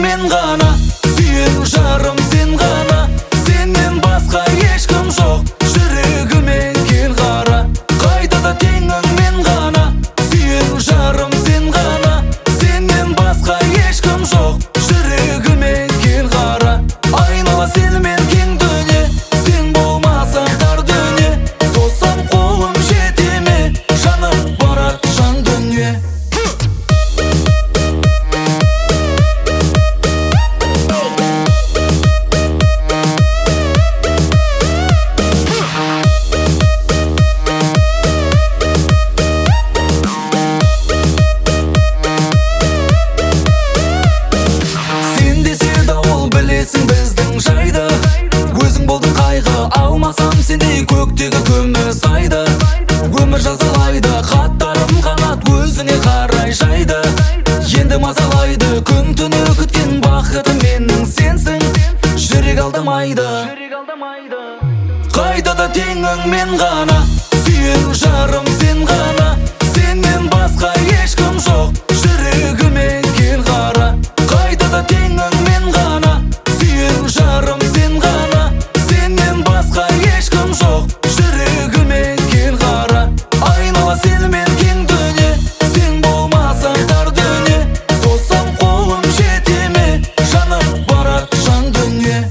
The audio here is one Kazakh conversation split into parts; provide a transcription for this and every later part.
мен ғана, сүйер жарым сен ғана, сенен басқа ешкім жоқ, жүрегіме кел қара. Қайтада теңің мен ғана, сүйер жарым сен ғана, сенен басқа ешкім жоқ, жүрегіме кел қара. Айнала сенімен кең дүние, сен болмасаң тар дүние, созсам қолым жете ме, жанып барады жан дүние. Сен десе дауыл білесің біздің жайды, өзің болдың қайғы, алмасам сендей көктегі күміс айды. Өмір жазалайды, хаттарым қанат өзіңе қарай жайды. Енді мазалайды, күн түні күткен бақытым менің сенсің, жүрек алдамайды. Қайтада теңің мен ғана, сүйер жарым сен ғана, сенен басқа ешкім жоқ, жүрегіме кел қара. Қайтада теңің мен ғана, сүйер жарым сен ғана, сенен басқа ешкім жоқ, жүрегіме кел қара. Айнала сенімен кең дүние, сен болмасаң тар дүние, созсам қолым жете ме, жанып барады жан дүние.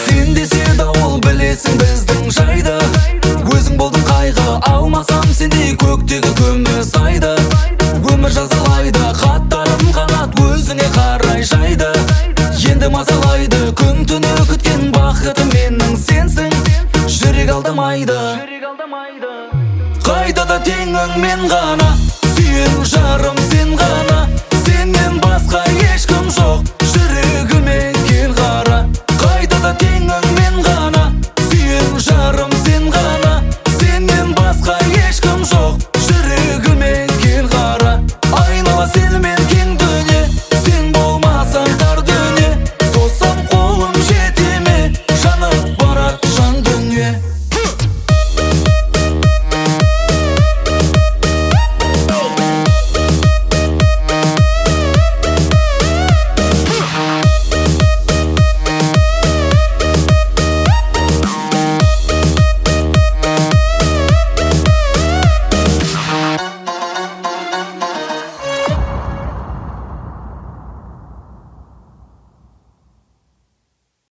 Сен десе дауыл білесің біздің жайды, өзің болдың қайғы, алмасам сендей көктегі күміс айды. Өмір жазалайды, хаттарым қанат өзіңе қарай жайды. Енді мазалайды, күн түні күткен бақытым менің сенсің, жүрек алдамайды. Қайтада теңің мен ғана,